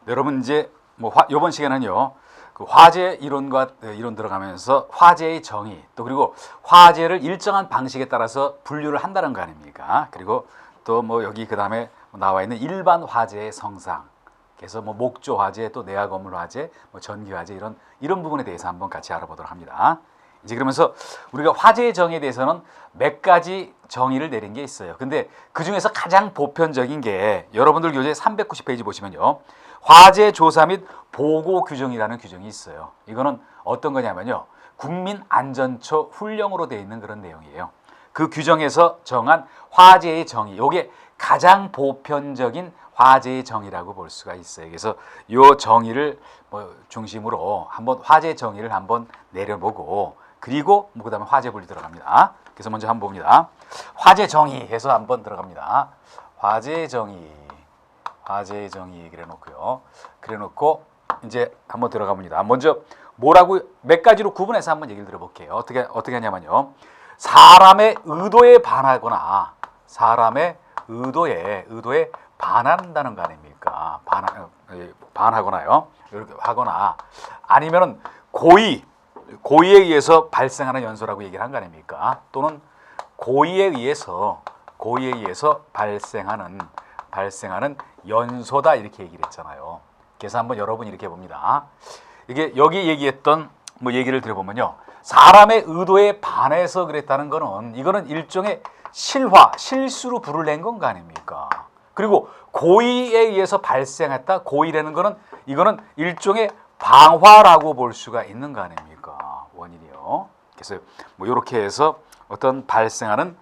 여러분 이제 뭐 이번 시간은요. 그 화재 이론과 이론 들어가면서 화재의 정의 또 그리고 화재를 일정한 방식에 따라서 분류를 한다는 거 아닙니까? 그리고 또 뭐 여기 그 다음에 나와 있는 일반 화재의 성상, 그래서 뭐 목조 화재, 또 내화 건물 화재, 뭐 전기 화재 이런 부분에 대해서 한번 같이 알아보도록 합니다. 이제 그러면서 우리가 화재의 정의에 대해서는 몇 가지 정의를 내린 게 있어요. 근데 그 중에서 가장 보편적인 게 여러분들 교재 390페이지 보시면요. 화재 조사 및 보고 규정이라는 규정이 있어요. 이거는 어떤 거냐면요. 국민안전처 훈령으로 되어 있는 그런 내용이에요. 그 규정에서 정한 화재의 정의, 이게 가장 보편적인 화재의 정의라고 볼 수가 있어요. 그래서 이 정의를 중심으로 한번 화재 정의를 한번 내려보고 그리고 그다음에 화재 분류 들어갑니다. 그래서 먼저 한번 봅니다. 화재 정의 해서 한번 들어갑니다. 화재 정의 그래놓고요. 그래놓고 이제 한번 들어가 봅니다. 먼저 뭐라고 몇 가지로 구분해서 한번 얘기를 들어볼게요. 어떻게 하냐면요. 사람의 의도에 반하거나 사람의 의도에 반한다는 거 아닙니까? 반하거나요. 이렇게 하거나 아니면은 고의에 의해서 발생하는 연소라고 얘기를 한 거 아닙니까? 또는 고의에 의해서 발생하는 연소다 이렇게 얘기를 했잖아요. 그래서 한번 여러분 이렇게 봅니다. 이게 여기 얘기했던 뭐 얘기를 들어보면요. 사람의 의도에 반해서 그랬다는 거는 이거는 일종의 실수로 불을 낸 건 거 아닙니까? 그리고 고의에 의해서 발생했다. 고의라는 거는 이거는 일종의 방화라고 볼 수가 있는 거 아닙니까? 원인이요. 그래서 뭐 이렇게 해서 어떤 발생하는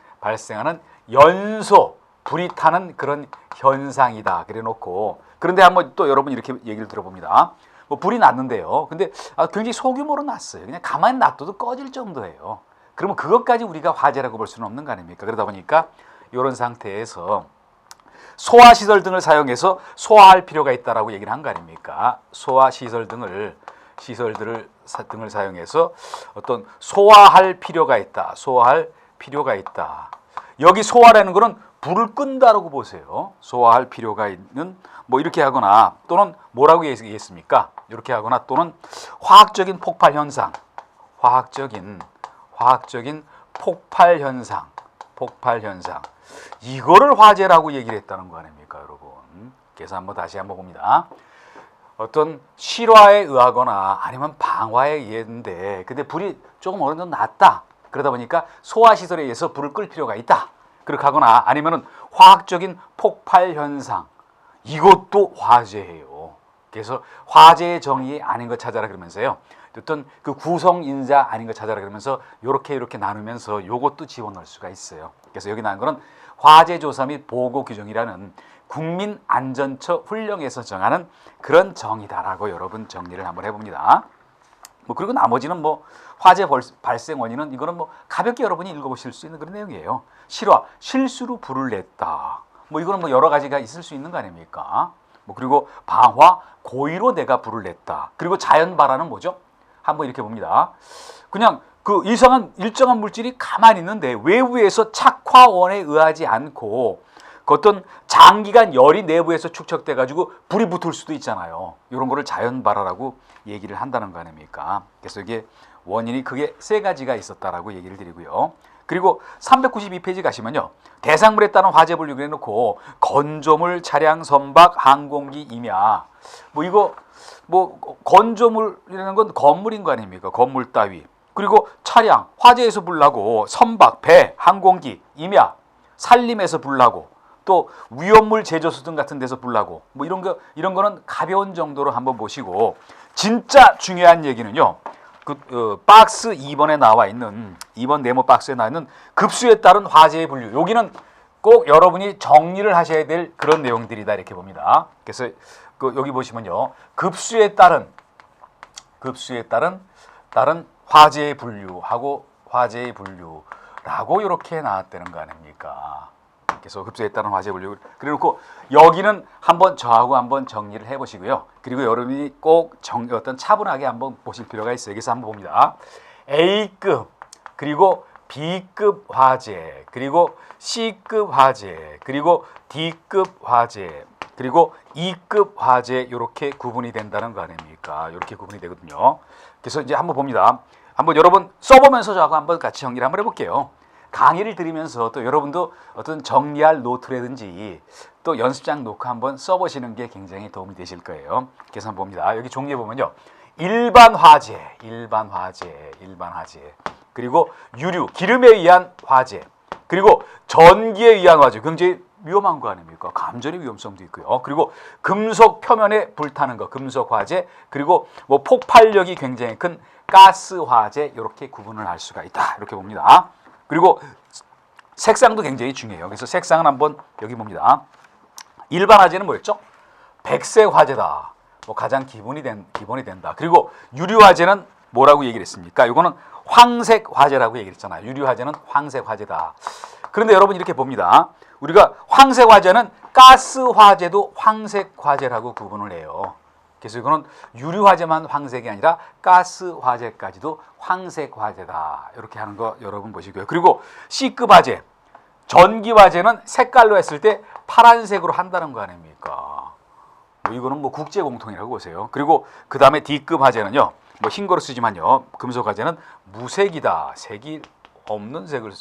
연소, 불이 타는 그런 현상이다. 그래 놓고 그런데 한번 또 여러분 이렇게 얘기를 들어봅니다. 뭐 불이 났는데요. 근데 굉장히 소규모로 났어요. 그냥 가만히 놔둬도 꺼질 정도예요. 그러면 그것까지 우리가 화재라고 볼 수는 없는 거 아닙니까? 그러다 보니까 이런 상태에서 소화시설 등을 사용해서 소화할 필요가 있다라고 얘기를 한 거 아닙니까? 소화시설 등을 사용해서 어떤 소화할 필요가 있다. 여기 소화라는 거는 불을 끈다라고 보세요. 소화할 필요가 있는 뭐 이렇게 하거나 또는 뭐라고 얘기했습니까? 이렇게 하거나 또는 화학적인 폭발 현상, 폭발 현상. 이거를 화재라고 얘기를 했다는 거 아닙니까, 여러분? 그래서 다시 한번 봅니다. 어떤 실화에 의하거나 아니면 방화에 의했는데 근데 불이 조금 어느 정도 났다. 그러다 보니까 소화시설에 의해서 불을 끌 필요가 있다. 그렇게 하거나 아니면은 화학적인 폭발 현상. 이것도 화재예요. 그래서 화재의 정의 아닌 거 찾아라 그러면서요. 어떤 그 구성인자 아닌 거 찾아라 그러면서 이렇게 나누면서 이것도 집어넣을 수가 있어요. 그래서 여기 나온 거는 화재조사 및 보고 규정이라는 국민안전처 훈령에서 정하는 그런 정의다라고 여러분 정리를 한번 해봅니다. 뭐 그리고 나머지는 뭐 화재 발생 원인은 이거는 뭐 가볍게 여러분이 읽어보실 수 있는 그런 내용이에요. 실수로 불을 냈다. 뭐 이거는 뭐 여러 가지가 있을 수 있는 거 아닙니까? 뭐 그리고 방화, 고의로 내가 불을 냈다. 그리고 자연 발화는 뭐죠? 한번 이렇게 봅니다. 그냥 그 일정한 물질이 가만히 있는데 외부에서 착화원에 의하지 않고 그 어떤 장기간 열이 내부에서 축적돼 가지고 불이 붙을 수도 있잖아요. 이런 거를 자연 발화라고 얘기를 한다는 거 아닙니까? 그래서 이게 원인이 그게 세 가지가 있었다라고 얘기를 드리고요. 그리고 392페이지 가시면요. 대상물에 따른 화재 분류를 해놓고 건조물, 차량, 선박, 항공기, 임야. 뭐 이거 뭐 건조물이라는 건 건물인 거 아닙니까? 건물 따위. 그리고 차량, 화재에서 불나고 선박, 배, 항공기, 임야, 산림에서 불나고 또 위험물 제조소 등 같은 데서 불나고 뭐 이런 거는 가벼운 정도로 한번 보시고 진짜 중요한 얘기는요. 박스 2번에 나와 있는 2번 네모 박스에 나와 있는 급수에 따른 화재의 분류. 여기는 꼭 여러분이 정리를 하셔야 될 그런 내용들이다 이렇게 봅니다. 그래서 여기 보시면요. 급수에 따른 화재의 분류라고 이렇게 나왔다는 거 아닙니까? 그래서 급수에 따른 화재 분류. 그래놓고 여기는 한번 저하고 한번 정리를 해보시고요. 그리고 여러분이 꼭 어떤 차분하게 한번 보실 필요가 있어요. 여기서 한번 봅니다. A급, 그리고 B급 화재, 그리고 C급 화재, 그리고 D급 화재, 그리고 2급 화재 이렇게 구분이 된다는 거 아닙니까? 이렇게 구분이 되거든요. 그래서 이제 한번 봅니다. 한번 여러분 써보면서 저하고 한번 같이 정리를 한번 해볼게요. 강의를 들으면서 또 여러분도 어떤 정리할 노트라든지 또 연습장 놓고 한번 써보시는 게 굉장히 도움이 되실 거예요. 그래서 한번 봅니다. 여기 종류에 보면요. 일반 화재, 그리고 유류, 기름에 의한 화재, 그리고 전기에 의한 화재, 굉장히 위험한 거 아닙니까? 감전의 위험성도 있고요. 그리고 금속 표면에 불타는 거, 금속 화재, 그리고 뭐 폭발력이 굉장히 큰 가스 화재, 이렇게 구분을 할 수가 있다. 이렇게 봅니다. 그리고 색상도 굉장히 중요해요. 그래서 색상은 한번 여기 봅니다. 일반 화재는 뭐였죠? 백색 화재다. 뭐 가장 기본이 된다. 그리고 유류 화재는 뭐라고 얘기를 했습니까? 이거는 황색 화재라고 얘기를 했잖아요. 유류 화재는 황색 화재다. 그런데 여러분 이렇게 봅니다. 우리가 황색 화재는 가스 화재도 황색 화재라고 구분을 해요. 그래서 이거는 유류 화재만 황색이 아니라 가스 화재까지도 황색 화재다. 이렇게 하는 거 여러분 보시고요. 그리고 C급 화재, 전기 화재는 색깔로 했을 때 파란색으로 한다는 거 아닙니까? 이거는 뭐 국제 공통이라고 보세요. 그리고 그 다음에 D급 화재는요, 뭐 흰 거로 쓰지만요, 금속 화재는 무색이다, 색이 없는 색을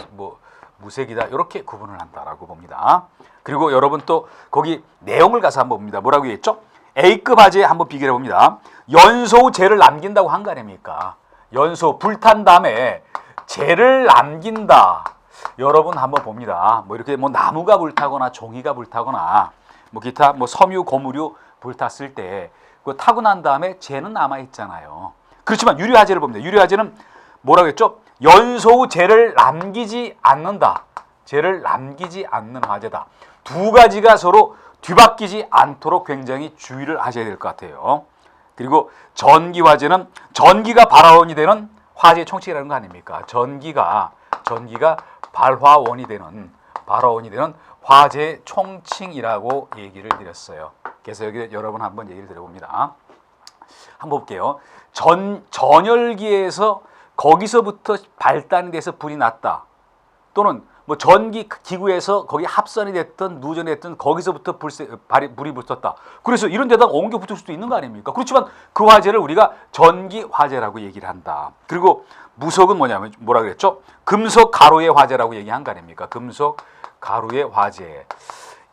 무색이다, 이렇게 구분을 한다라고 봅니다. 그리고 여러분 또 거기 내용을 가서 한번 봅니다. 뭐라고 했죠? A급 화재 한번 비교해 봅니다. 연소 재를 남긴다고 한 거 아닙니까? 연소 불탄 다음에 재를 남긴다. 여러분 한번 봅니다. 뭐 이렇게 뭐 나무가 불타거나 종이가 불타거나 뭐 기타 뭐 섬유 고무류 불탔을 때 그 타고 난 다음에 재는 남아 있잖아요. 그렇지만 유류 화재를 봅니다. 유류 화재는 뭐라고 했죠? 연소 재를 남기지 않는다. 재를 남기지 않는 화재다. 두 가지가 서로 뒤바뀌지 않도록 굉장히 주의를 하셔야 될 것 같아요. 그리고 전기 화재는 전기가 발화원이 되는 화재 총칙이라는 거 아닙니까? 전기가 발화원이 되는 화재 총칭이라고 얘기를 드렸어요. 그래서 여기 여러분 한번 얘기를 드려봅니다. 한번 볼게요. 전열기에서 거기서부터 발단이 돼서 불이 났다. 또는 뭐 전기 기구에서 거기 합선이 됐든 누전이 됐든 거기서부터 불이 붙었다. 그래서 이런 데다가 옮겨 붙을 수도 있는 거 아닙니까? 그렇지만 그 화재를 우리가 전기 화재라고 얘기를 한다. 그리고 무속은 뭐냐면 뭐라 그랬죠? 금속 가루의 화재라고 얘기한 거 아닙니까? 금속 가루의 화재.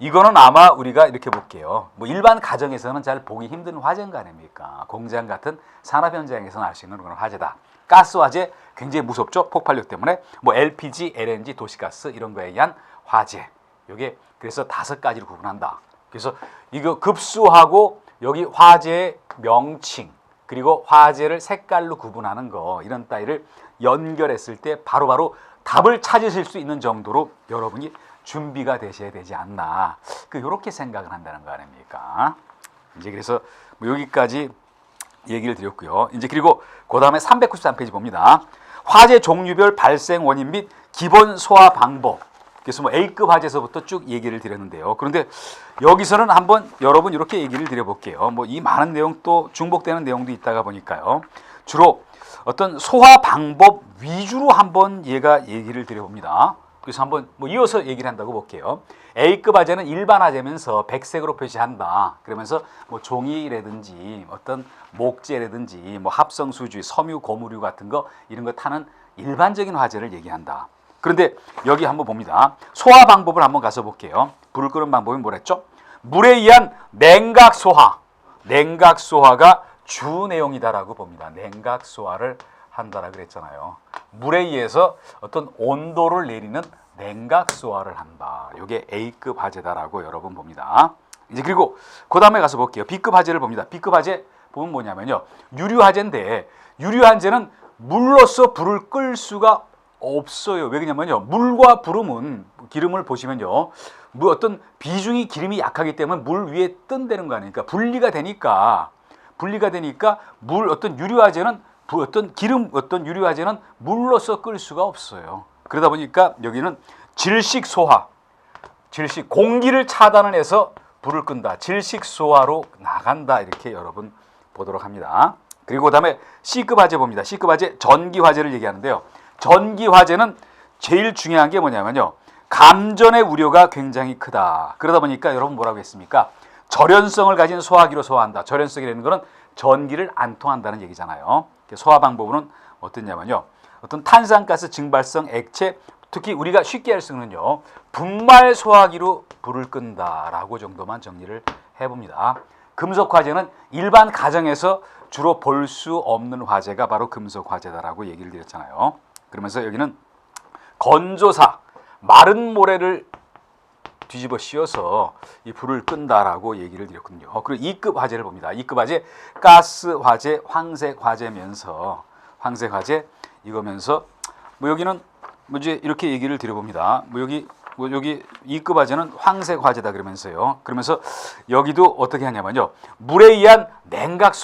이거는 아마 우리가 이렇게 볼게요. 뭐 일반 가정에서는 잘 보기 힘든 화재인 거 아닙니까? 공장 같은 산업 현장에서는 알 수 있는 그런 화재다. 가스 화재 굉장히 무섭죠. 폭발력 때문에 뭐 LPG, LNG, 도시가스 이런 거에 의한 화재. 이게 그래서 5가지로 구분한다. 그래서 이거 급수하고 여기 화재의 명칭 그리고 화재를 색깔로 구분하는 거 이런 따위를 연결했을 때 바로바로 답을 찾으실 수 있는 정도로 여러분이 준비가 되셔야 되지 않나. 이렇게 생각을 한다는 거 아닙니까? 이제 그래서 뭐 여기까지 얘기를 드렸고요. 이제 그리고 그 다음에 393페이지 봅니다. 화재 종류별 발생 원인 및 기본 소화 방법. 그래서 뭐 A급 화재에서부터 쭉 얘기를 드렸는데요. 그런데 여기서는 한번 여러분 이렇게 얘기를 드려볼게요. 뭐 이 많은 내용 또 중복되는 내용도 있다가 보니까요. 주로 어떤 소화 방법 위주로 한번 얘기를 드려봅니다. 그래서 한번 뭐 이어서 얘기를 한다고 볼게요. A급 화재는 일반 화재면서 백색으로 표시한다. 그러면서 뭐 종이라든지 어떤 목재라든지 뭐 합성수주, 섬유 고무류 같은 거 이런 거 타는 일반적인 화재를 얘기한다. 그런데 여기 한번 봅니다. 소화 방법을 한번 가서 볼게요. 불을 끄는 방법이 뭐랬죠? 물에 의한 냉각 소화. 냉각 소화가 주 내용이다라고 봅니다. 냉각 소화를 한다라 그랬잖아요. 물에 의해서 어떤 온도를 내리는 냉각 소화를 한다. 이게 A급 화재다라고 여러분 봅니다. 이제 그리고 그 다음에 가서 볼게요. B급 화재를 봅니다. B급 화재 보면 뭐냐면요. 유류 화재인데 유류 화재는 물로서 불을 끌 수가 없어요. 왜 그러냐면요. 물과 기름을 보시면요. 뭐 어떤 비중이 기름이 약하기 때문에 물 위에 뜬다는 거 아닙니까? 분리가 되니까 어떤 유류 화재는 어떤 유류 화재는 물로서 끌 수가 없어요. 그러다 보니까 여기는 질식 소화, 공기를 차단을 해서 불을 끈다. 질식 소화로 나간다. 이렇게 여러분 보도록 합니다. 그리고 그다음에 C급 화재 봅니다. C급 화재 전기 화재를 얘기하는데요. 전기 화재는 제일 중요한 게 뭐냐면요. 감전의 우려가 굉장히 크다. 그러다 보니까 여러분 뭐라고 했습니까? 절연성을 가진 소화기로 소화한다. 절연성이라는 것은 전기를 안 통한다는 얘기잖아요. 소화 방법은 어떻냐면요. 어떤 탄산가스 증발성 액체, 특히 우리가 쉽게 할 수 있는요, 분말 소화기로 불을 끈다라고 정도만 정리를 해봅니다. 금속 화재는 일반 가정에서 주로 볼 수 없는 화재가 바로 금속 화재다라고 얘기를 드렸잖아요. 그러면서 여기는 건조사, 마른 모래를 뒤집어 씌워서 이 불을 끈다라고 얘기를 드렸거든요. 그리고 2급 화재를 봅니다. 2급 화재, 가스 화재, 황색 화재면서 황색 화재 이거면서 여기는 이제 이렇게 얘기를 드려봅니다. 여기 2급 화재는 황색 화재다 그러면서요. 그러면서 여기도 어떻게 하냐면요, 물에 의한 냉각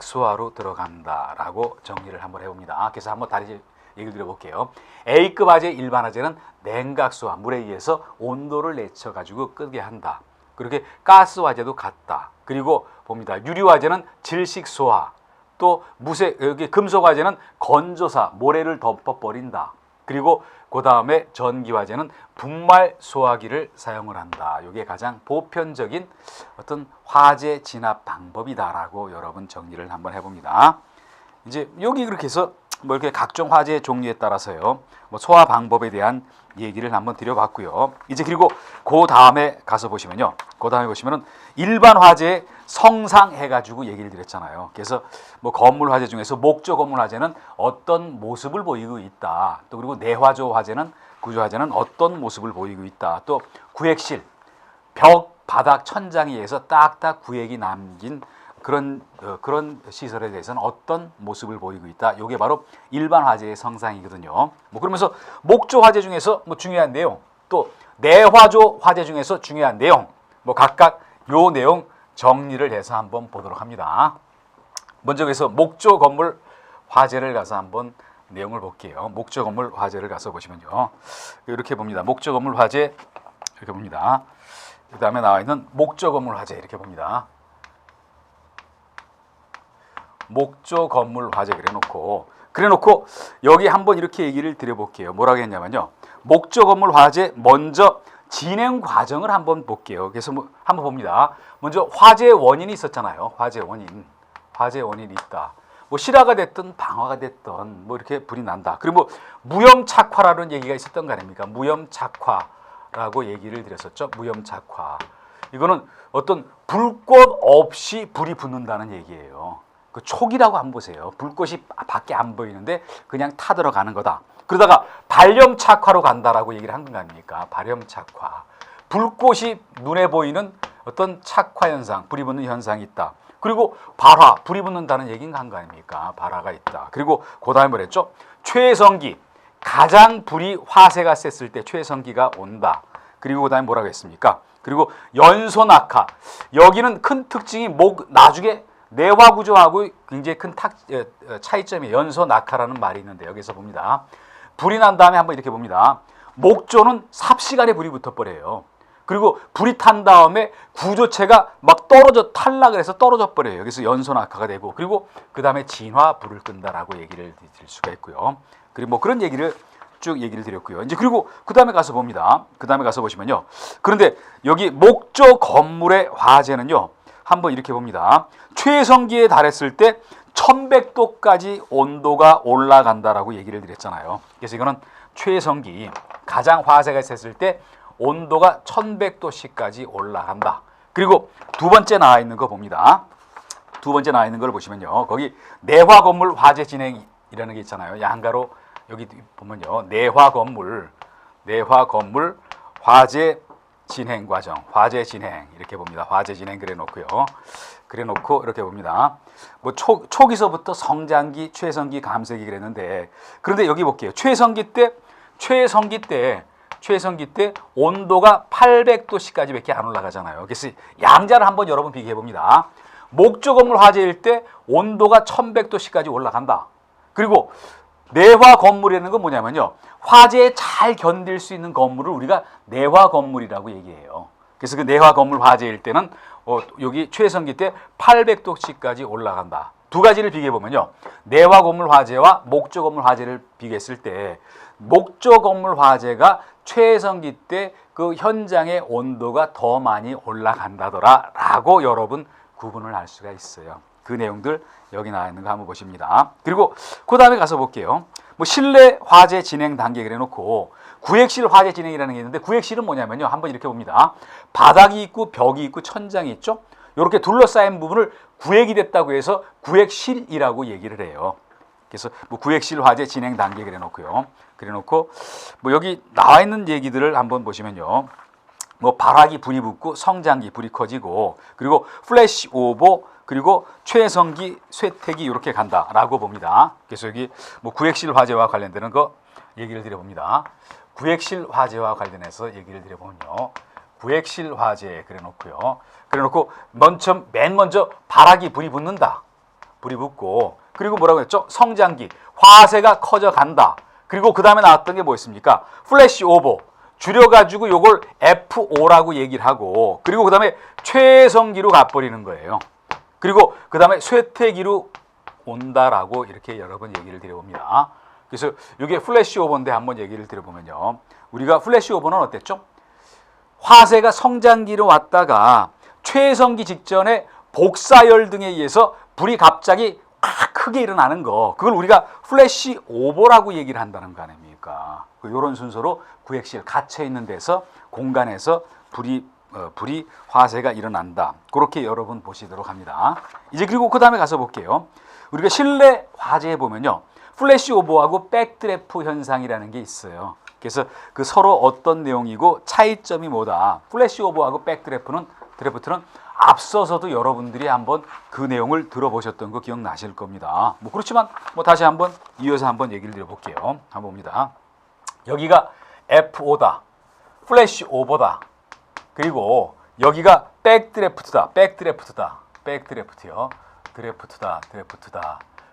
소화로 들어간다라고 정리를 한번 해봅니다. 그래서 한번 다시 얘기를 드려볼게요. A급 화재, 일반 화재는 냉각 소화, 물에 의해서 온도를 내쳐 가지고 끄게 한다. 그렇게 가스 화재도 같다. 그리고 봅니다. 유리 화재는 질식 소화, 또 여기 금속 화재는 건조사, 모래를 덮어버린다. 그리고 그 다음에 전기 화재는 분말 소화기를 사용을 한다. 이게 가장 보편적인 어떤 화재 진압 방법이다라고 여러분 정리를 한번 해봅니다. 이제 여기 그렇게 해서 이렇게 각종 화재 종류에 따라서요, 소화 방법에 대한 얘기를 한번 드려봤고요. 이제 그리고 그 다음에 가서 보시면요, 그 다음에 보시면은 일반 화재 성상해가지고 얘기를 드렸잖아요. 그래서 건물 화재 중에서 목조 건물 화재는 어떤 모습을 보이고 있다. 또 그리고 내화조 화재는 구조 화재는 어떤 모습을 보이고 있다. 또 구획실, 벽, 바닥, 천장에 의해서 딱딱 구획이 남긴 그런 시설에 대해서는 어떤 모습을 보이고 있다. 이게 바로 일반 화재의 성상이거든요. 그러면서 목조 화재 중에서 중요한 내용, 또 내화조 화재 중에서 중요한 내용, 각각 요 내용 정리를 해서 한번 보도록 합니다. 먼저 그래서 목조 건물 화재를 가서 한번 내용을 볼게요. 목조 건물 화재를 가서 보시면요, 이렇게 봅니다. 목조 건물 화재 이렇게 봅니다. 그 다음에 나와 있는 목조 건물 화재 이렇게 봅니다. 목조 건물 화재 그래놓고 여기 한번 이렇게 얘기를 드려볼게요. 뭐라고 했냐면요, 목조 건물 화재 먼저 진행 과정을 한번 볼게요. 그래서 한번 봅니다. 먼저 화재 원인이 있었잖아요. 화재 원인이 있다. 실화가 됐든 방화가 됐든 이렇게 불이 난다. 그리고 무염착화라는 얘기가 있었던 거 아닙니까? 무염착화라고 얘기를 드렸었죠. 무염착화. 이거는 어떤 불꽃 없이 불이 붙는다는 얘기예요. 그 촉이라고 한번 보세요. 불꽃이 밖에 안 보이는데 그냥 타들어가는 거다. 그러다가 발염착화로 간다라고 얘기를 한 거 아닙니까? 발염착화. 불꽃이 눈에 보이는 어떤 착화 현상, 불이 붙는 현상이 있다. 그리고 발화, 불이 붙는다는 얘기는 한 거 아닙니까? 발화가 있다. 그리고 그 다음에 뭐랬죠? 최성기, 가장 불이 화세가 셌을 때 최성기가 온다. 그리고 그 다음에 뭐라고 했습니까? 그리고 연소낙하. 여기는 큰 특징이 나중에 내화 구조하고 굉장히 큰 차이점이 연소낙하라는 말이 있는데, 여기서 봅니다. 불이 난 다음에 한번 이렇게 봅니다. 목조는 삽시간에 불이 붙어버려요. 그리고 불이 탄 다음에 구조체가 탈락을 해서 떨어져 버려요. 여기서 연소낙하가 되고, 그리고 그 다음에 진화 불을 끈다라고 얘기를 드릴 수가 있고요. 그리고 그런 얘기를 쭉 얘기를 드렸고요. 이제 그리고 그 다음에 가서 봅니다. 그 다음에 가서 보시면요. 그런데 여기 목조 건물의 화재는요, 한번 이렇게 봅니다. 최성기에 달했을 때 1100도까지 온도가 올라간다라고 얘기를 드렸잖아요. 그래서 이거는 최성기, 가장 화재가 있었을 때 온도가 1100도씨까지 올라간다. 그리고 두 번째 나와 있는 거 봅니다. 두 번째 나와 있는 걸 보시면요, 거기 내화 건물 화재 진행이라는 게 있잖아요. 양가로 여기 보면요, 내화 건물 화재 진행 과정, 화재 진행 이렇게 봅니다. 화재 진행 그래놓고 이렇게 봅니다. 초기서부터 성장기, 최성기, 감색이 그랬는데, 그런데 여기 볼게요. 최성기 때 온도가 800도씨까지밖에 안 올라가잖아요. 그래서 양자를 한번 여러분 비교해 봅니다. 목조 건물 화재일 때 온도가 1100도씨까지 올라간다. 그리고 내화 건물이라는 건 뭐냐면요, 화재에 잘 견딜 수 있는 건물을 우리가 내화 건물이라고 얘기해요. 그래서 그 내화 건물 화재일 때는 여기 최성기 때 800도씨까지 올라간다. 두 가지를 비교해 보면요, 내화 건물 화재와 목조 건물 화재를 비교했을 때 목조 건물 화재가 최성기 때 그 현장의 온도가 더 많이 올라간다더라라고 여러분 구분을 할 수가 있어요. 그 내용들 여기 나와 있는 거 한번 보십니다. 그리고 그 다음에 가서 볼게요. 뭐 실내 화재 진행 단계 그래 놓고 구획실 화재 진행이라는 게 있는데 구획실은 뭐냐면요. 한번 이렇게 봅니다. 바닥이 있고 벽이 있고 천장이 있죠. 이렇게 둘러싸인 부분을 구획이 됐다고 해서 구획실이라고 얘기를 해요. 그래서 뭐 구획실 화재 진행 단계 그래 놓고요. 그래 놓고 뭐 여기 나와 있는 얘기들을 한번 보시면요. 뭐 발화기 불이 붙고 성장기 불이 커지고 그리고 플래시 오버 그리고 최성기 쇠퇴기 이렇게 간다라고 봅니다. 그래서 여기 뭐 구획실 화재와 관련되는 거 얘기를 드려봅니다. 구획실 화재와 관련해서 얘기를 드려보면요. 구획실 화재 그래 놓고요. 그래 놓고 맨 먼저 발화기 불이 붙는다. 불이 붙고 그리고 뭐라고 했죠? 성장기 화세가 커져 간다. 그리고 그 다음에 나왔던 게 뭐였습니까? 플래시 오버 줄여가지고 요걸 FO라고 얘기를 하고 그리고 그 다음에 최성기로 가버리는 거예요. 그리고 그 다음에 쇠퇴기로 온다라고 이렇게 여러 번 얘기를 드려봅니다. 그래서 이게 플래시 오버인데 한번 얘기를 드려보면요. 우리가 플래시 오버는 어땠죠? 화세가 성장기로 왔다가 최성기 직전에 복사열 등에 의해서 불이 갑자기 크게 일어나는 거 그걸 우리가 플래시 오버라고 얘기를 한다는 거 아닙니까? 이런 순서로 구획실 갇혀있는 데서 공간에서 불이 화세가 일어난다. 그렇게 여러분 보시도록 합니다. 이제 그리고 그 다음에 가서 볼게요. 우리가 실내 화재에 보면요. 플래시 오버하고 백드래프 현상이라는 게 있어요. 그래서 그 서로 어떤 내용이고 차이점이 뭐다. 플래시 오버하고 백드래프트는 앞서서도 여러분들이 한번 그 내용을 들어보셨던 거 기억나실 겁니다. 뭐 그렇지만 뭐 다시 한번 이어서 한번 얘기를 드려볼게요. 한번 봅니다. 여기가 FO다. 플래시 오버다. 그리고 여기가 백드래프트다. 백드래프트요. 드래프트다.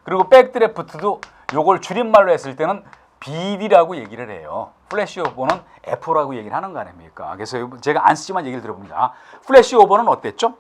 그리고 백드래프트도 요걸 줄임말로 했을 때는 BD라고 얘기를 해요. 플래시 오버는 F라고 얘기를 하는 거 아닙니까? 그래서 제가 안 쓰지만 얘기를 들어봅니다. 플래시 오버는 어땠죠?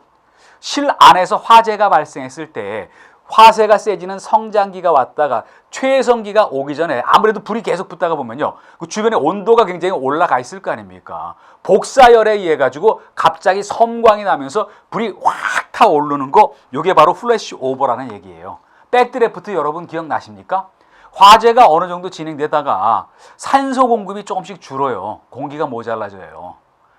실 안에서 화재가 발생했을 때 화세가 세지는 성장기가 왔다가 최성기가 오기 전에 아무래도 불이 계속 붙다가 보면요. 그 주변에 온도가 굉장히 올라가 있을 거 아닙니까? 복사열에 의해 가지고 갑자기 섬광이 나면서 불이 확 타오르는 거 이게 바로 플래시 오버라는 얘기예요. 백드래프트 여러분 기억나십니까? 화재가 어느 정도 진행되다가 산소 공급이 조금씩 줄어요. 공기가 모자라져요.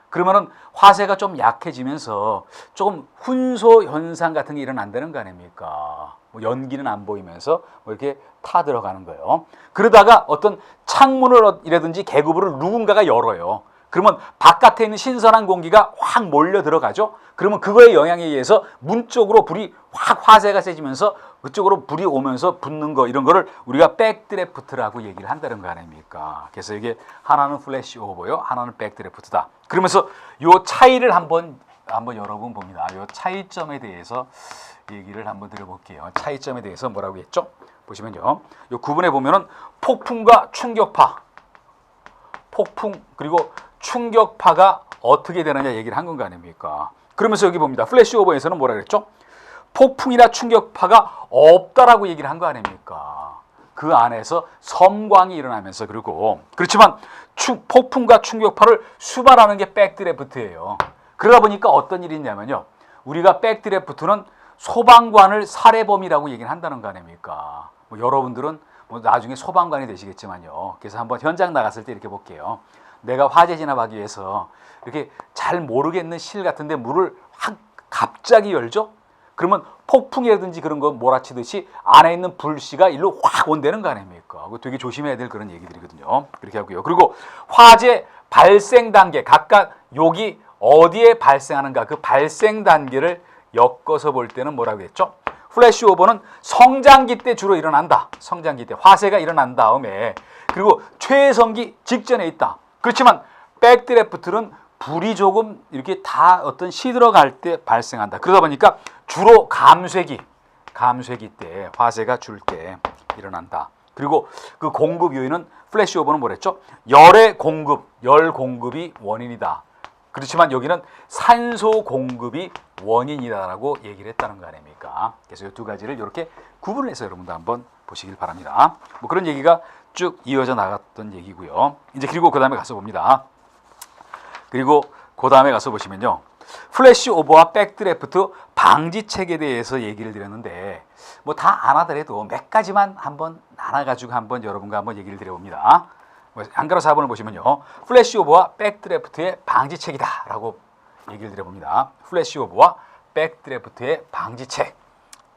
그러면은 화세가 좀 약해지면서 조금 훈소 현상 같은 게 일어난다는 거 아닙니까? 뭐 연기는 안 보이면서 뭐 이렇게 타 들어가는 거예요. 그러다가 어떤 창문이라든지 계급을 누군가가 열어요. 그러면 바깥에 있는 신선한 공기가 확 몰려 들어가죠. 그러면 그거에 영향에 의해서 문 쪽으로 불이 확 화세가 세지면서 그쪽으로 불이 오면서 붙는 거 이런 거를 우리가 백드래프트라고 얘기를 한다는 거 아닙니까? 그래서 이게 하나는 플래시 오버요, 하나는 백드래프트다. 그러면서 요 차이를 한번 여러분 봅니다. 요 차이점에 대해서 얘기를 한번 드려볼게요. 차이점에 대해서 뭐라고 했죠? 보시면요, 요 구분해 보면은 폭풍과 충격파, 폭풍 그리고 충격파가 어떻게 되느냐 얘기를 한 거 아닙니까? 그러면서 여기 봅니다. 플래시 오버에서는 뭐라 그랬죠? 폭풍이나 충격파가 없다라고 얘기를 한 거 아닙니까? 그 안에서 섬광이 일어나면서 그리고 그렇지만 폭풍과 충격파를 수발하는 게 백드래프트예요. 그러다 보니까 어떤 일이 있냐면요. 우리가 백드래프트는 소방관을 살해범이라고 얘기를 한다는 거 아닙니까? 뭐 여러분들은 뭐 나중에 소방관이 되시겠지만요. 그래서 한번 현장 나갔을 때 이렇게 볼게요. 내가 화재 진압하기 위해서 이렇게 잘 모르겠는 실 같은데 물을 확 갑자기 열죠? 그러면 폭풍이라든지 그런 거 몰아치듯이 안에 있는 불씨가 일로 확 온다는 거 아닙니까? 그거 되게 조심해야 될 그런 얘기들이거든요. 그렇게 하고요. 그리고 화재 발생 단계, 각각 여기 어디에 발생하는가 그 발생 단계를 엮어서 볼 때는 뭐라고 했죠? 플래시 오버는 성장기 때 주로 일어난다. 성장기 때 화세가 일어난 다음에 그리고 최성기 직전에 있다. 그렇지만 백드래프트는 불이 조금 이렇게 다 어떤 시들어갈 때 발생한다. 그러다 보니까 주로 감쇄기 때 화세가 줄 때 일어난다. 그리고 그 공급 요인은 플래시 오버는 뭐랬죠? 열의 공급, 열 공급이 원인이다. 그렇지만 여기는 산소 공급이 원인이다라고 얘기를 했다는 거 아닙니까? 그래서 이 두 가지를 이렇게 구분을 해서 여러분도 한번 보시길 바랍니다. 뭐 그런 얘기가 쭉 이어져 나갔던 얘기고요. 이제 그리고 그 다음에 가서 봅니다. 그리고 그 다음에 가서 보시면요. 플래시 오버와 백드래프트 방지책에 대해서 얘기를 드렸는데 뭐 다 안 하더라도 몇 가지만 한번 나눠가지고 한번 여러분과 한번 얘기를 드려봅니다. 한가로 4번을 보시면요. 플래시 오버와 백드래프트의 방지책이다 라고 얘기를 드려봅니다. 플래시 오버와 백드래프트의 방지책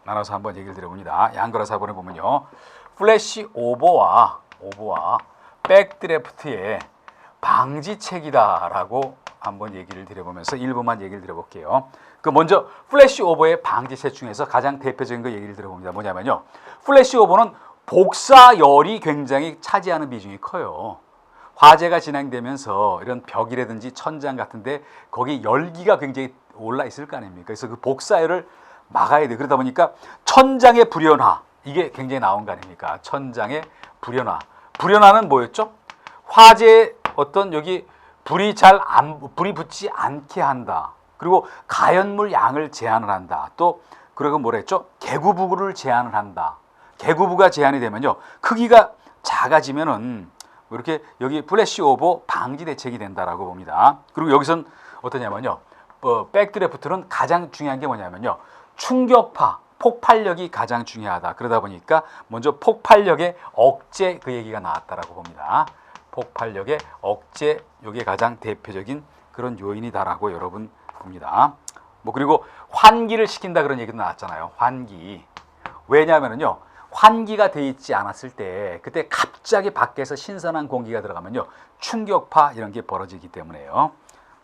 나눠서 한번 얘기를 드려봅니다. 한가로 4번을 보면요. 플래시 오버와 백드래프트의 방지책이다 라고 한번 얘기를 드려보면서 일부만 얘기를 드려볼게요. 그 먼저 플래시 오버의 방지책 중에서 가장 대표적인 거 얘기를 드려봅니다. 뭐냐면요. 플래시 오버는 복사열이 굉장히 차지하는 비중이 커요. 화재가 진행되면서 이런 벽이라든지 천장 같은데 거기 열기가 굉장히 올라 있을 거 아닙니까? 그래서 그 복사열을 막아야 돼. 그러다 보니까 천장의 불연화 이게 굉장히 나온 거 아닙니까? 천장의 불연화. 불연화는 뭐였죠? 화재 어떤 여기 불이 붙지 않게 한다. 그리고 가연물 양을 제한을 한다. 또 그리고 뭐라 했죠? 개구부를 제한을 한다. 개구부가 제한이 되면요. 크기가 작아지면은 이렇게 여기 플래시 오버 방지 대책이 된다라고 봅니다. 그리고 여기선 어떠냐면요. 백드래프트는 가장 중요한 게 뭐냐면요. 충격파, 폭발력이 가장 중요하다. 그러다 보니까 먼저 폭발력의 억제 그 얘기가 나왔다라고 봅니다. 폭발력의 억제 이게 가장 대표적인 그런 요인이다라고 여러분 봅니다. 뭐 그리고 환기를 시킨다 그런 얘기도 나왔잖아요. 환기. 왜냐하면요. 환기가 돼 있지 않았을 때 그때 갑자기 밖에서 신선한 공기가 들어가면요. 충격파 이런 게 벌어지기 때문에요.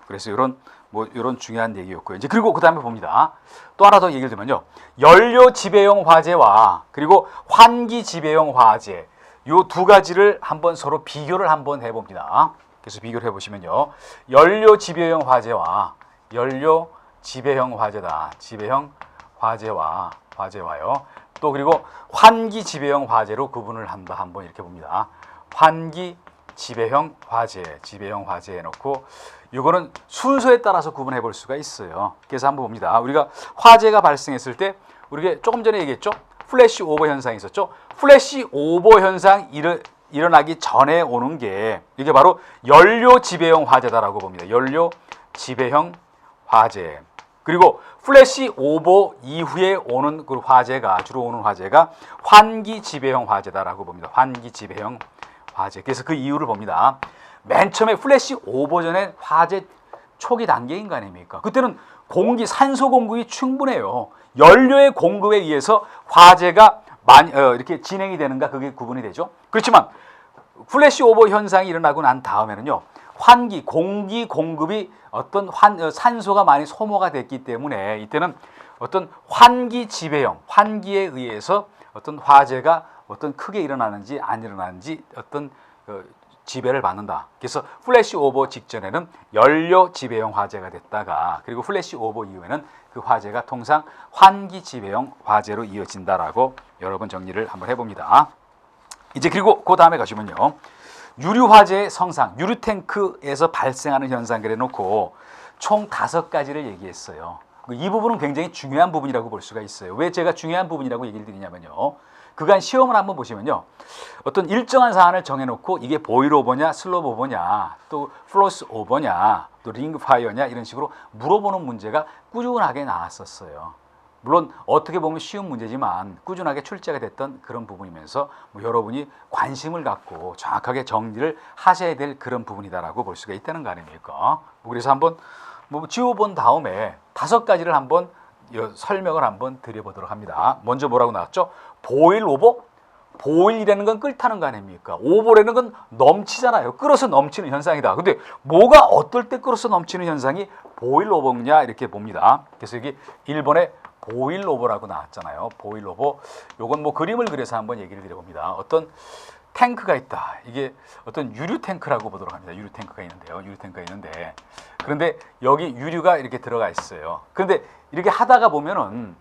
그래서 이런 중요한 얘기였고요. 이제 그리고 그다음에 봅니다. 또 하나 더 얘기를 들면요. 연료 지배형 화재와 그리고 환기 지배형 화재 요 두 가지를 한번 서로 비교를 한번 해봅니다. 그래서 비교를 해보시면요. 연료 지배형 화재와 연료 지배형 화재다. 지배형 화재와요. 또 그리고 환기 지배형 화재로 구분을 한다. 한번 이렇게 봅니다. 환기 지배형 화재 해놓고 이거는 순서에 따라서 구분해 볼 수가 있어요. 그래서 한번 봅니다. 우리가 화재가 발생했을 때 우리가 조금 전에 얘기했죠. 플래시 오버 현상이 있었죠. 플래시 오버 현상 일어나기 전에 오는 게 이게 바로 연료 지배형 화재다라고 봅니다. 연료 지배형 화재. 그리고 플래시 오버 이후에 오는 그 화재가 주로 오는 화재가 환기 지배형 화재다라고 봅니다. 환기 지배형 화재. 그래서 그 이유를 봅니다. 맨 처음에 플래시 오버 전에 화재 초기 단계인 거 아닙니까? 그때는 산소 공급이 충분해요. 연료의 공급에 의해서 화재가 이렇게 진행이 되는가 그게 구분이 되죠. 그렇지만 플래시 오버 현상이 일어나고 난 다음에는요. 공기 공급이 어떤 산소가 많이 소모가 됐기 때문에 이때는 어떤 환기 지배형, 환기에 의해서 어떤 화재가 어떤 크게 일어나는지 안 일어나는지 어떤 지배를 받는다. 그래서 플래시 오버 직전에는 연료 지배형 화재가 됐다가 그리고 플래시 오버 이후에는 그 화재가 통상 환기 지배형 화재로 이어진다라고 여러분 정리를 한번 해봅니다. 이제 그리고 그 다음에 가시면요. 유류 화재의 성상, 유류 탱크에서 발생하는 현상을 해놓고 총 5가지를 얘기했어요. 이 부분은 굉장히 중요한 부분이라고 볼 수가 있어요. 왜 제가 중요한 부분이라고 얘기를 드리냐면요. 그간 시험을 한번 보시면요. 어떤 일정한 사안을 정해놓고 이게 보일 오버냐, 슬롭 오버냐, 또 플러스 오버냐, 또 링 파이어냐 이런 식으로 물어보는 문제가 꾸준하게 나왔었어요. 물론 어떻게 보면 쉬운 문제지만 꾸준하게 출제가 됐던 그런 부분이면서 여러분이 관심을 갖고 정확하게 정리를 하셔야 될 그런 부분이다라고 볼 수가 있다는 거 아닙니까? 그래서 한번 지워본 다음에 5가지를 한번 설명을 한번 드려보도록 합니다. 먼저 뭐라고 나왔죠? 보일 오버? 보일이라는 건 끓다는 거 아닙니까? 오버라는 건 넘치잖아요. 끓어서 넘치는 현상이다. 근데 뭐가 어떨 때 끓어서 넘치는 현상이 보일 오버냐 이렇게 봅니다. 그래서 여기 1번에 보일 오버라고 나왔잖아요. 보일 오버. 요건 그림을 그려서 한번 얘기를 드려봅니다. 어떤 탱크가 있다. 이게 어떤 유류 탱크라고 보도록 합니다. 유류 탱크가 있는데요. 유류 탱크가 있는데 그런데 여기 유류가 이렇게 들어가 있어요. 그런데 이렇게 하다가 보면은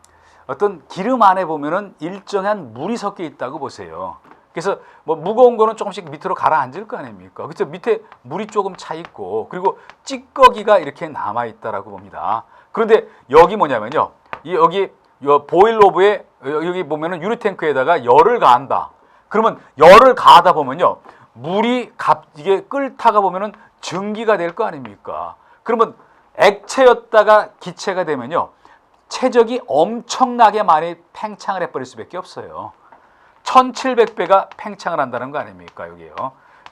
어떤 기름 안에 보면은 일정한 물이 섞여 있다고 보세요. 그래서 무거운 거는 조금씩 밑으로 가라앉을 거 아닙니까? 그래서 밑에 물이 조금 차 있고 그리고 찌꺼기가 이렇게 남아 있다라고 봅니다. 그런데 여기 뭐냐면요. 여기 보일러부에 여기 보면은 유리 탱크에다가 열을 가한다. 그러면 열을 가하다 보면요. 물이 이게 끓다가 보면은 증기가 될 거 아닙니까? 그러면 액체였다가 기체가 되면요, 최적이 엄청나게 많이 팽창을 해버릴 수밖에 없어요. 1700배가 팽창을 한다는 거 아닙니까? 여기요.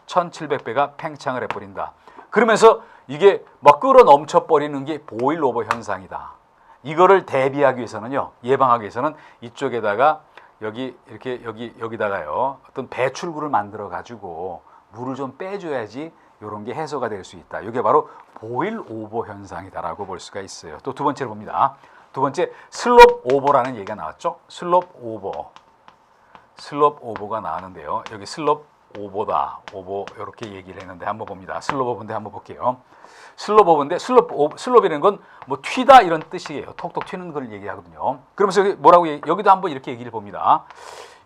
1700배가 팽창을 해버린다. 그러면서 이게 막 끌어 넘쳐버리는 게 보일 오버 현상이다. 이거를 대비하기 위해서는요, 예방하기 위해서는 이쪽에다가 여기 이렇게 여기다가요, 어떤 배출구를 만들어 가지고 물을 좀 빼줘야지 이런 게 해소가 될 수 있다. 이게 바로 보일 오버 현상이다라고 볼 수가 있어요. 또 두 번째로 봅니다. 두 번째, 슬롭 오버라는 얘기가 나왔죠. 슬롭 오버가 나왔는데요. 여기 슬롭 오버다. 오버 이렇게 얘기를 했는데 한번 봅니다. 슬롭 오버인데 한번 볼게요. 슬롭 오버인데 슬롭이라는 건 뭐 튀다 이런 뜻이에요. 톡톡 튀는 걸 얘기하거든요. 그러면서 여기 뭐라고 여기도 한번 이렇게 얘기를 봅니다.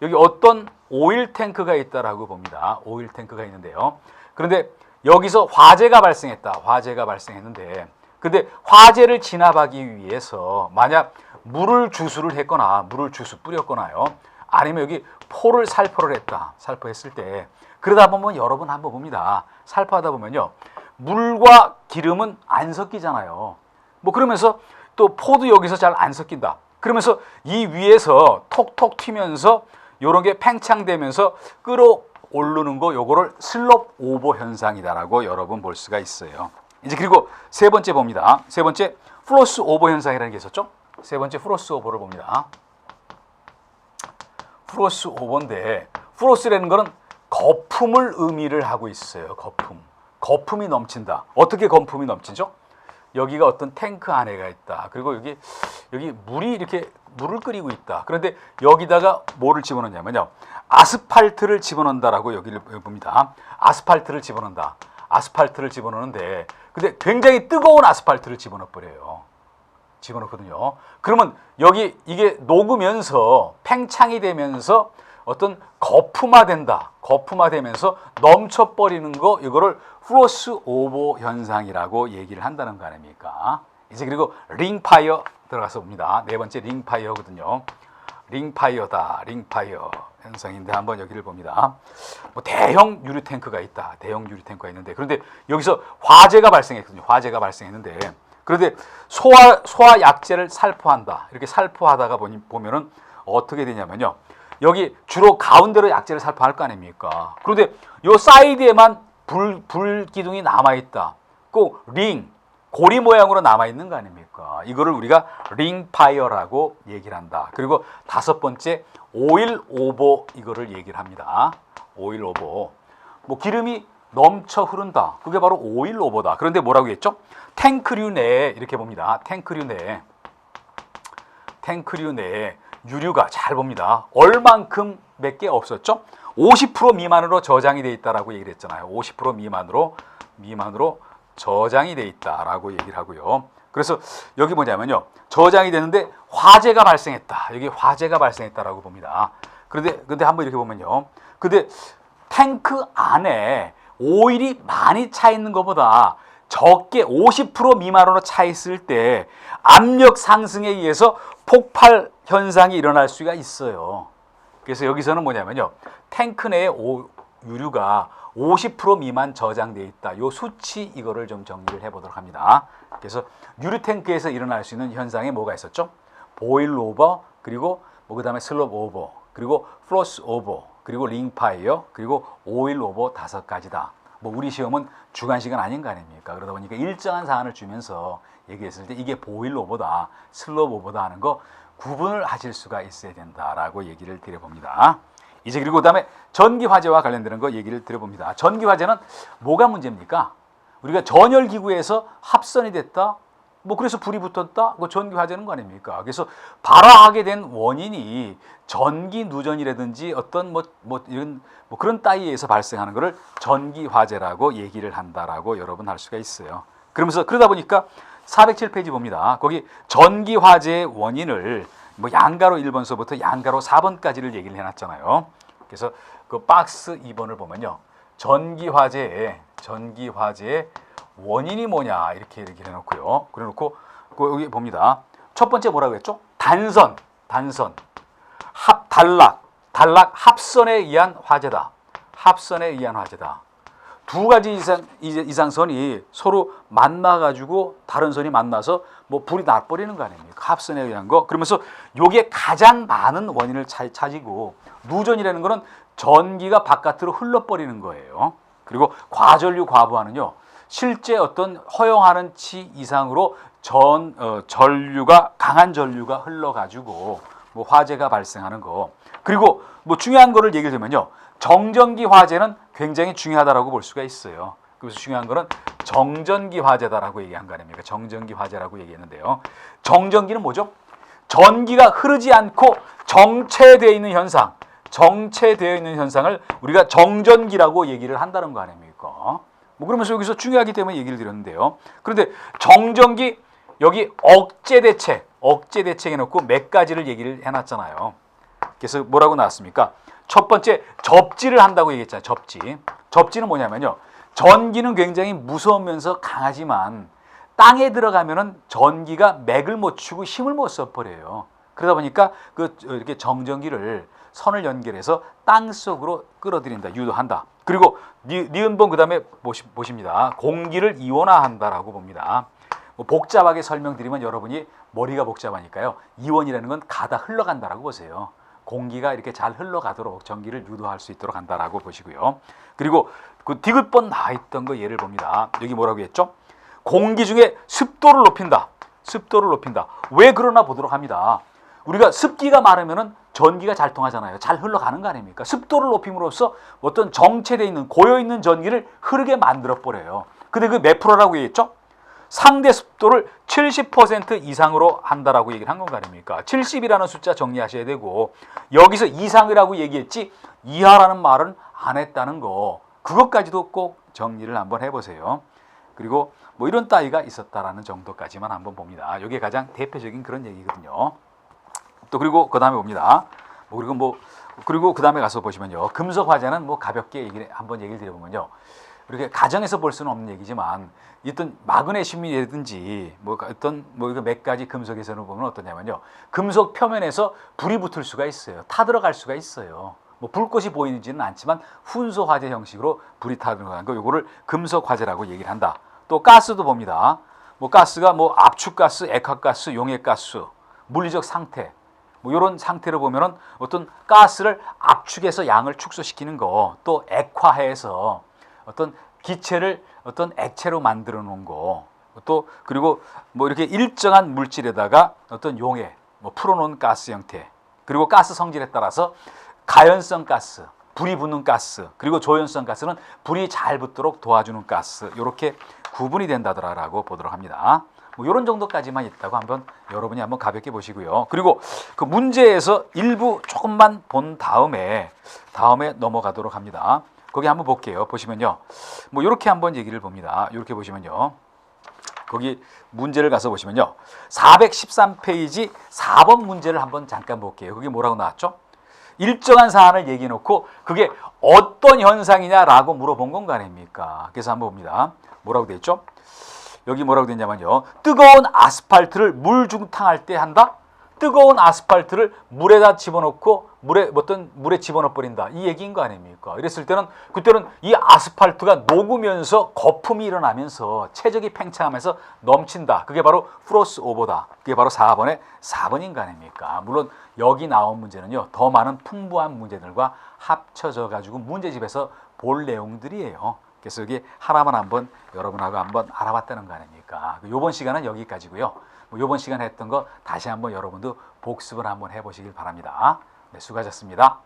여기 어떤 오일 탱크가 있다라고 봅니다. 오일 탱크가 있는데요. 그런데 여기서 화재가 발생했다. 화재가 발생했는데, 근데 화재를 진압하기 위해서 만약 물을 주수를 했거나 물을 주수 뿌렸거나요, 아니면 여기 포를 살포를 했다. 살포했을 때, 그러다 보면 여러 번 한번 봅니다. 살포하다 보면요, 물과 기름은 안 섞이잖아요. 뭐 그러면서 또 포도 여기서 잘 안 섞인다. 그러면서 이 위에서 톡톡 튀면서 요런 게 팽창되면서 끌어오르는 거, 요거를 슬롭 오버 현상이다라고 여러분 볼 수가 있어요. 이제 그리고 세 번째 봅니다. 세 번째, 플러스 오버 현상이라는 게 있었죠. 세 번째 플러스 오버를 봅니다. 플러스 오버인데, 플러스라는 거는 거품을 의미를 하고 있어요. 거품이 넘친다. 어떻게 거품이 넘치죠? 여기가 어떤 탱크 안에가 있다. 그리고 여기 물이 이렇게 물을 끓이고 있다. 그런데 여기다가 뭐를 집어넣냐면요, 아스팔트를 집어넣는다라고 여기를 봅니다. 아스팔트를 집어넣는다. 아스팔트를 집어넣는데, 근데 굉장히 뜨거운 아스팔트를 집어넣어버려요. 집어넣거든요. 그러면 여기 이게 녹으면서 팽창이 되면서 어떤 거품화된다. 거품화되면서 넘쳐버리는 거, 이거를 플러스 오버 현상이라고 얘기를 한다는 거 아닙니까? 이제 그리고 링파이어 들어가서 봅니다. 네 번째 링파이어거든요. 링파이어다. 링파이어 현상인데 한번 여기를 봅니다. 뭐 대형 유리 탱크가 있다. 대형 유리 탱크가 있는데, 그런데 여기서 화재가 발생했거든요. 화재가 발생했는데, 그런데 소화 약재를 살포한다. 이렇게 살포하다가 보면은 어떻게 되냐면요, 여기 주로 가운데로 약재를 살포할 거 아닙니까? 그런데 요 사이드에만 불 기둥이 남아있다. 꼭 고리 모양으로 남아있는 거 아닙니까? 이거를 우리가 링파이어라고 얘기를 한다. 그리고 다섯 번째, 오일 오버, 이거를 얘기를 합니다. 오일 오버. 뭐 기름이 넘쳐 흐른다. 그게 바로 오일 오버다. 그런데 뭐라고 했죠? 탱크류 내에, 이렇게 봅니다. 탱크류 내에 유류가, 잘 봅니다, 얼만큼 몇 개 없었죠? 50% 미만으로 저장이 돼 있다라고 얘기를 했잖아요. 50% 미만으로 저장이 돼 있다라고 얘기를 하고요. 그래서 여기 뭐냐면요, 저장이 되는데 화재가 발생했다. 여기 화재가 발생했다라고 봅니다. 근데 한번 이렇게 보면요, 근데 탱크 안에 오일이 많이 차 있는 것보다 적게 50% 미만으로 차 있을 때 압력 상승에 의해서 폭발 현상이 일어날 수가 있어요. 그래서 여기서는 뭐냐면요, 탱크 내에 유류가 50% 미만 저장되어 있다. 요 수치, 이거를 좀 정리를 해보도록 합니다. 그래서 유리 탱크에서 일어날 수 있는 현상이 뭐가 있었죠? 보일 오버, 그리고 뭐 그다음에 슬롭 오버, 그리고 플러스 오버, 그리고 링파이어, 그리고 오일 오버, 5가지다. 뭐 우리 시험은 주간 시간 아닌 거 아닙니까? 그러다 보니까 일정한 사안을 주면서 얘기했을 때 이게 보일 오버다, 슬롭 오버다 하는 거 구분을 하실 수가 있어야 된다라고 얘기를 드려봅니다. 이제 그리고 그다음에 전기 화재와 관련되는 거 얘기를 드려봅니다. 전기 화재는 뭐가 문제입니까? 우리가 전열기구에서 합선이 됐다, 뭐 그래서 불이 붙었다, 뭐 전기 화재는 거 아닙니까? 그래서 발화하게 된 원인이 전기 누전이라든지 어떤 이런 그런 따위에서 발생하는 것을 전기 화재라고 얘기를 한다라고 여러분 할 수가 있어요. 그러다 보니까 407페이지 봅니다. 거기 전기 화재의 원인을 뭐 양가로 1번서부터 양가로 4번까지를 얘기를 해놨잖아요. 그래서 그 박스 2번을 보면요, 전기 화재의 원인이 뭐냐 이렇게 해놓고요. 그래놓고 여기 봅니다. 첫 번째 뭐라고 했죠? 단선, 단락 합선에 의한 화재다. 합선에 의한 화재다. 두 가지 이상 선이 서로 만나가지고 다른 선이 만나서 뭐 불이 나버리는 거 아닙니까? 합선에 의한 거. 그러면서 요게 가장 많은 원인을 차지고 누전이라는 거는 전기가 바깥으로 흘러버리는 거예요. 그리고 과전류 과부하는요. 실제 어떤 허용하는 치 이상으로 전류가 강한 전류가 흘러가지고 뭐 화재가 발생하는 거. 그리고 뭐 중요한 거를 얘기를 들면요. 정전기 화재는 굉장히 중요하다라고 볼 수가 있어요. 그래서 중요한 거는 정전기 화재다라고 얘기한 거 아닙니까? 정전기 화재라고 얘기했는데요. 정전기는 뭐죠? 전기가 흐르지 않고 정체되어 있는 현상, 정체되어 있는 현상을 우리가 정전기라고 얘기를 한다는 거 아닙니까? 뭐 그러면서 여기서 중요하기 때문에 얘기를 드렸는데요. 그런데 정전기 여기 억제 대책 해놓고 몇 가지를 얘기를 해놨잖아요. 그래서 뭐라고 나왔습니까? 첫 번째 접지를 한다고 얘기했잖아요. 접지는 뭐냐면요. 전기는 굉장히 무서우면서 강하지만 땅에 들어가면은 전기가 맥을 못 추고 힘을 못 써버려요. 그러다 보니까 이렇게 정전기를 선을 연결해서 땅 속으로 끌어들인다, 유도한다. 그리고 니은번 그 다음에 보십니다. 공기를 이온화한다라고 봅니다. 뭐 복잡하게 설명드리면 여러분이 머리가 복잡하니까요. 이온이라는 건 가다 흘러간다라고 보세요. 공기가 이렇게 잘 흘러가도록 전기를 유도할 수 있도록 한다라고 보시고요. 그리고 그 디귿번 나와 있던 거 예를 봅니다. 여기 뭐라고 했죠? 공기 중에 습도를 높인다. 왜 그러나 보도록 합니다. 우리가 습기가 많으면은 전기가 잘 통하잖아요. 잘 흘러가는 거 아닙니까? 습도를 높임으로써 어떤 정체되어 있는 고여 있는 전기를 흐르게 만들어 버려요. 근데 그 몇 프로라고 얘기했죠? 상대 습도를 70% 이상으로 한다라고 얘기를 한 건 아닙니까? 70이라는 숫자 정리하셔야 되고 여기서 이상이라고 얘기했지 이하라는 말은 안 했다는 거 그것까지도 꼭 정리를 한번 해보세요. 그리고 뭐 이런 따위가 있었다라는 정도까지만 한번 봅니다. 이게 가장 대표적인 그런 얘기거든요. 또 그리고 그 다음에 봅니다. 그리고 그 다음에 가서 보시면요. 금속 화재는 뭐 가볍게 한번 얘기를 드려보면요. 이렇게 가정에서 볼 수는 없는 얘기지만 어떤 마그네슘이라든지 몇 가지 금속에서는 보면 어떠냐면요. 금속 표면에서 불이 붙을 수가 있어요. 타들어갈 수가 있어요. 뭐 불꽃이 보이지는 않지만 훈소 화재 형식으로 불이 타들어가는 거 요거를 금속 화재라고 얘기를 한다. 또 가스도 봅니다. 뭐 가스가 뭐 압축가스, 액화가스, 용액가스, 물리적 상태 뭐 이런 상태로 보면은 어떤 가스를 압축해서 양을 축소시키는 거, 또 액화해서 어떤 기체를 어떤 액체로 만들어 놓은 거, 또 그리고 뭐 이렇게 일정한 물질에다가 어떤 용액, 뭐 풀어놓은 가스 형태, 그리고 가스 성질에 따라서 가연성 가스, 불이 붙는 가스, 그리고 조연성 가스는 불이 잘 붙도록 도와주는 가스, 이렇게 구분이 된다더라라고 보도록 합니다. 뭐 이런 정도까지만 있다고 여러분이 한번 가볍게 보시고요. 그리고 그 문제에서 일부 조금만 본 다음에 넘어가도록 합니다. 거기 한번 볼게요. 보시면요. 뭐 이렇게 한번 얘기를 봅니다. 이렇게 보시면요. 거기 문제를 가서 보시면요. 413페이지 4번 문제를 한번 잠깐 볼게요. 거기 뭐라고 나왔죠? 일정한 사안을 얘기해 놓고 그게 어떤 현상이냐라고 물어본 건 거 아닙니까? 그래서 한번 봅니다. 뭐라고 돼 있죠? 여기 뭐라고 되냐면요. 뜨거운 아스팔트를 물 중탕할 때 한다? 뜨거운 아스팔트를 물에다 집어넣고 물에 집어넣어 버린다. 이 얘기인 거 아닙니까? 이랬을 때는 그때는 이 아스팔트가 녹으면서 거품이 일어나면서 최적이 팽창하면서 넘친다. 그게 바로 프로스 오버다. 그게 바로 4번인 거 아닙니까? 물론 여기 나온 문제는요. 더 많은 풍부한 문제들과 합쳐져 가지고 문제집에서 볼 내용들이에요. 그래서 여기 하나만 여러분하고 한번 알아봤다는 거 아닙니까? 이번 시간은 여기까지고요. 이번 시간에 했던 거 다시 한번 여러분도 복습을 한번 해보시길 바랍니다. 네, 수고하셨습니다.